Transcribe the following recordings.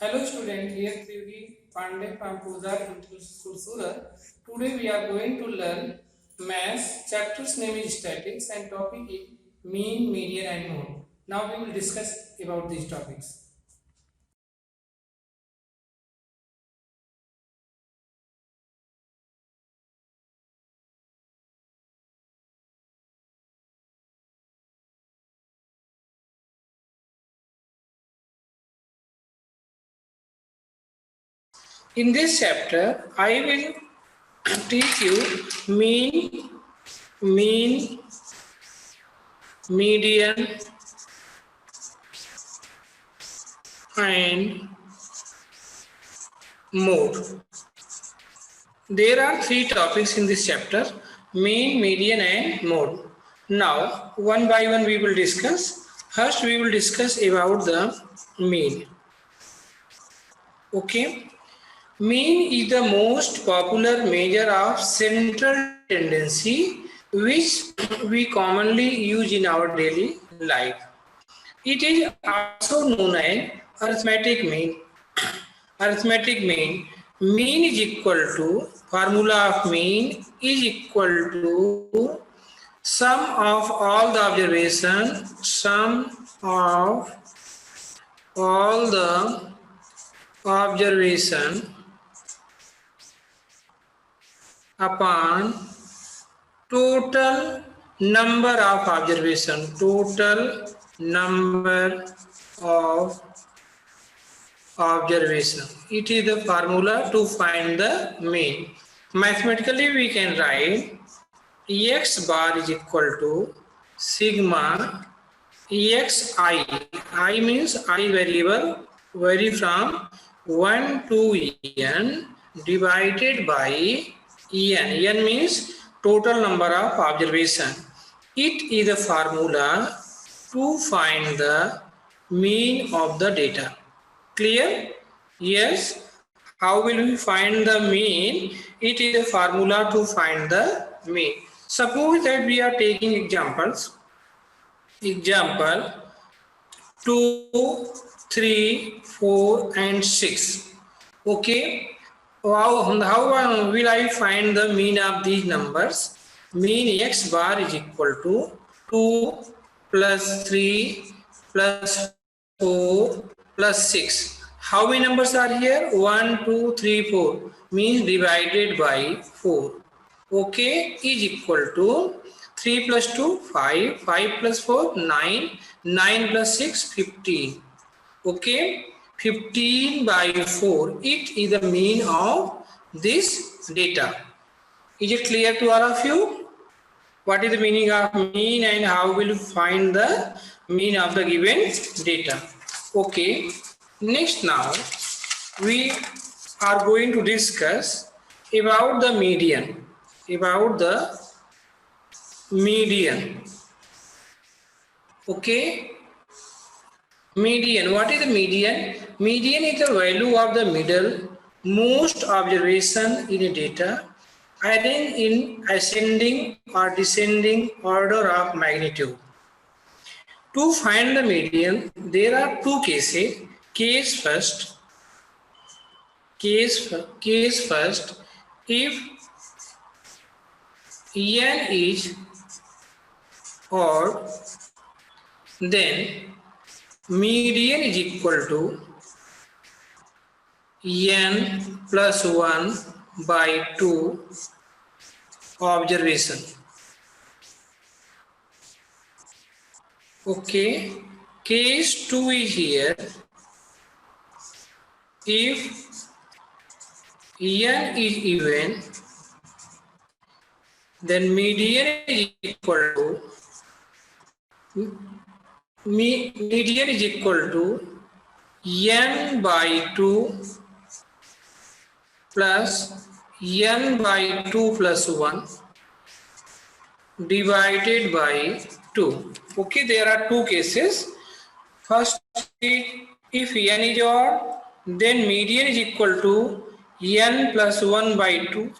Hello student, here Trivedi Pandey from Puzar International School Surat. Today we are going to learn maths. Chapter's name is statics and topic is mean, median and mode. Now we will discuss about these topics. In this chapter, I will teach you mean, median and mode. There are three topics in this chapter: mean, median and mode. Now, one by one we will discuss. First, we will discuss about the mean. Okay. Mean is the most popular measure of central tendency which we commonly use in our daily life. It is also known as arithmetic mean. Arithmetic mean. Mean is equal to, formula of mean is equal to sum of all the observation, sum of all the observation upon total number of observation, total number of observation. It is the formula to find the mean. Mathematically we can write x bar is equal to sigma xi. I means I variable vary from 1 to n divided by n. N means total number of observation. It is a formula to find the mean of the data. Clear? Yes. How will we find the mean? It is a formula to find the mean. Suppose that we are taking examples. Example 2, 3, 4 and 6. Okay. How will I find the mean of these numbers? Mean x bar is equal to 2 plus 3 plus 4 plus 6. How many numbers are here? 1, 2, 3, 4. Means divided by 4. Okay, is equal to 3 plus 2, 5, 5 plus 4, 9, 9 plus 6, 15. Okay, 15 by 4. It is the mean of this data. Is it clear to all of you? What is the meaning of mean and how will you find the mean of the given data? Okay, next now we are going to discuss about the median. About the median. Okay. Median. What is the median? Median is the value of the middle most observation in a data arranged in ascending or descending order of magnitude. To find the median, there are two cases. Case first. Case first. If n is odd, then median is equal to n plus 1 by 2 observation. Okay, case 2 is here. If n is even, then median is equal to n by 2 plus n by 2 plus 1 divided by 2. Okay, there are two cases. First, if n is odd, then median is equal to n plus 1 by 2.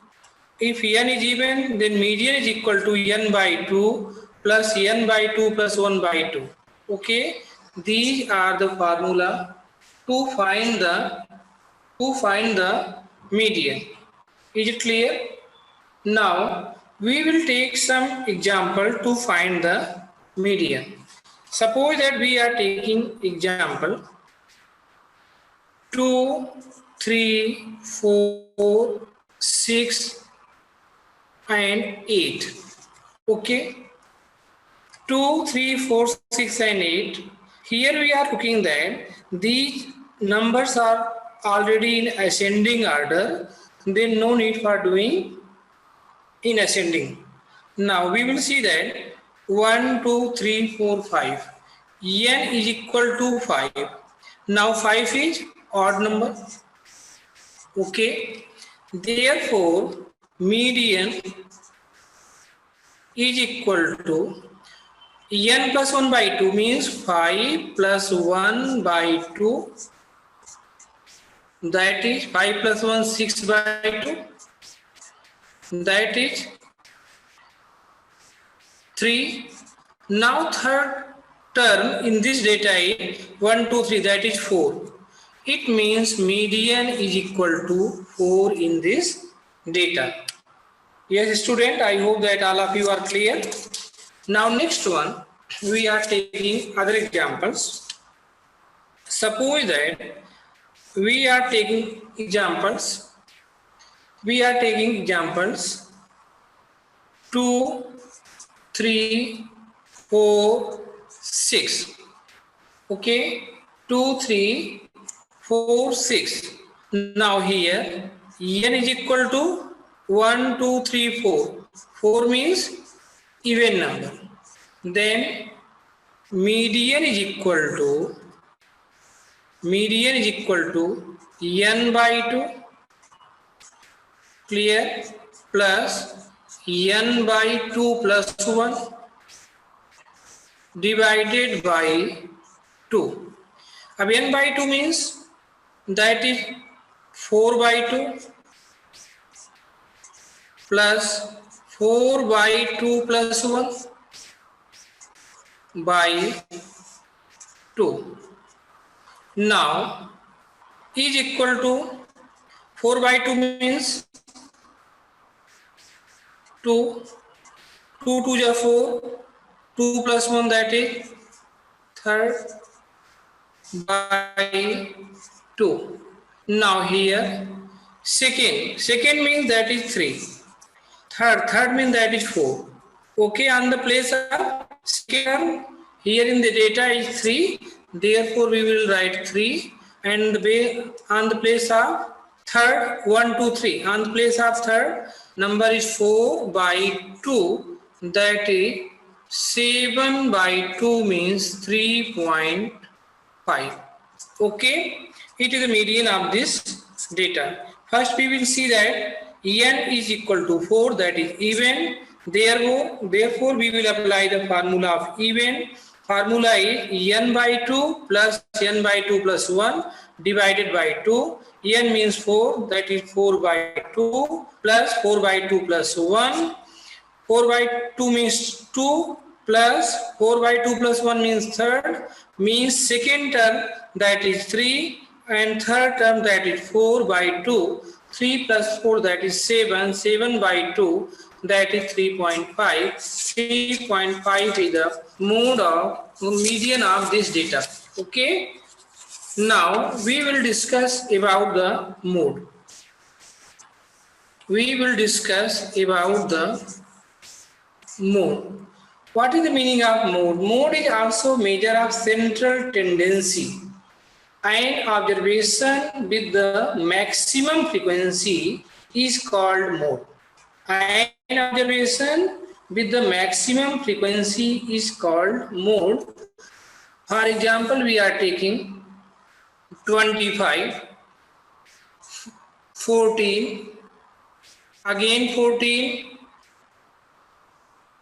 If n is even, then median is equal to n by 2 plus n by 2 plus 1 by 2. Okay, these are the formula to find the median. Is it clear? Now we will take some example to find the median. Suppose that we are taking example 2, 3, 4, 6 and 8. Okay, 2, 3, 4, 6 and 8. Here we are looking that these numbers are already in ascending order, then no need for doing in ascending. Now we will see that 1, 2, 3, 4, 5. N is equal to 5. Now 5 is odd number. Okay. Therefore, median is equal to n plus 1 by 2 means 5 plus 1 by 2. That is 5 plus 1, 6 by 2. That is 3. Now third term in this data is 1, 2, 3, that is 4. It means median is equal to 4 in this data. Yes, student, I hope that all of you are clear. Now next one, we are taking other examples. Suppose that we are taking examples 2, 3, 4, 6. Okay, 2, 3, 4, 6. Now here n is equal to 1, 2, 3, 4. 4 means even number. Then median is equal to n by 2, clear, plus n by 2 plus 1 divided by 2. अब n by 2 means that is 4 by 2 plus 4 by 2 plus 1 by 2. Now is equal to 4 by 2 means 2, 2 to the 4, 2 plus 1 that is 3 by 2. Now here second means that is 3, third means that is 4. Okay, on the place of second, here in the data is 3, therefore we will write 3, and on the place of third 1, 2, 3, on the place of third number is 4 by 2, that is 7 by 2 means 3.5. Okay, it is the median of this data. First we will see that n is equal to 4, that is even. Therefore we will apply the formula of even. Formula is n by 2 plus n by 2 plus 1 divided by 2. N means 4, that is 4 by 2 plus 4 by 2 plus 1. 4 by 2 means 2 plus 4 by 2 plus 1 means third, means second term that is 3, and third term that is 4 by 2. 3 plus 4 that is 7, 7 by 2 that is 3.5. 3.5 is the median of this data. Okay. Now we will discuss about the mode. Mode. What is the meaning of mode? Mode is also measure of central tendency. An observation with the maximum frequency is called mode. An observation with the maximum frequency is called mode. For example, we are taking 25, 14, again 14,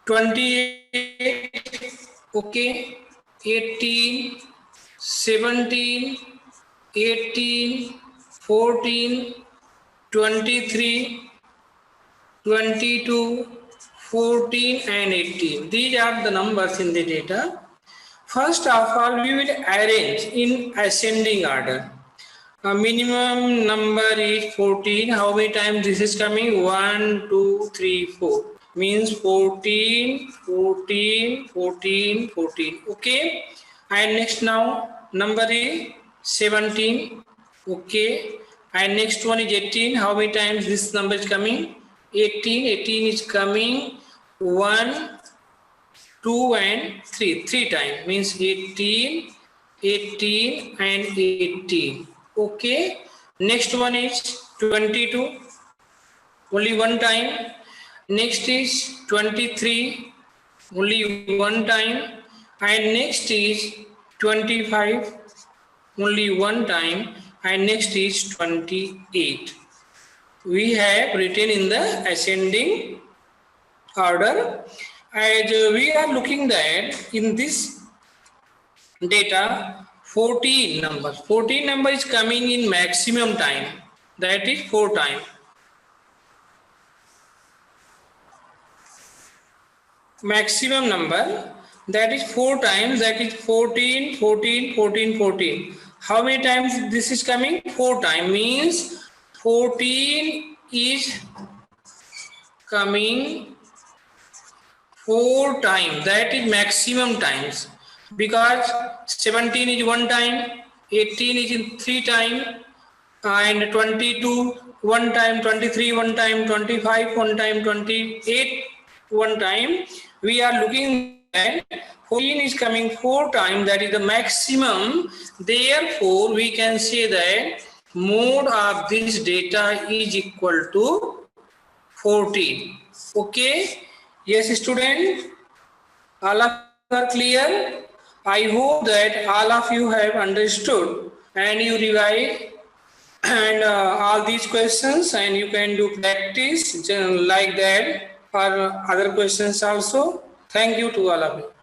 28, okay, 18, 17, 18, 14, 23, 22, 14 and 18. These are the numbers in the data. First of all, we will arrange in ascending order. minimum number is 14. How many times this is coming? 1, 2, 3, 4. Means 14, 14, 14, 14. Okay. And next now number is 17. Okay. And next one is 18. How many times this number is coming? 18. 18 is coming 1, 2 and 3. 3 times. Means 18, 18 and 18. Okay. Next one is 22. Only one time. Next is 23. Only one time. And next is 25. Only one time. And next is 28. We have written in the ascending order. As we are looking that in this data 14 number is coming in maximum time, that is 4 times. Maximum number, that is 4 times, that is 14, 14, 14, 14. How many times this is coming? 4 times, means 14 is coming 4 times, that is maximum times, because 17 is 1 time, 18 is in 3 times, and 22 1 time, 23 1 time, 25 1 time, 28 1 time. We are looking at 14 is coming 4 times, that is the maximum. Therefore, we can say that mode of this data is equal to 14. Okay. Yes, student, all of you are clear. I hope that all of you have understood and you revise and all these questions, and you can do practice like that for other questions also. Thank you to all of you.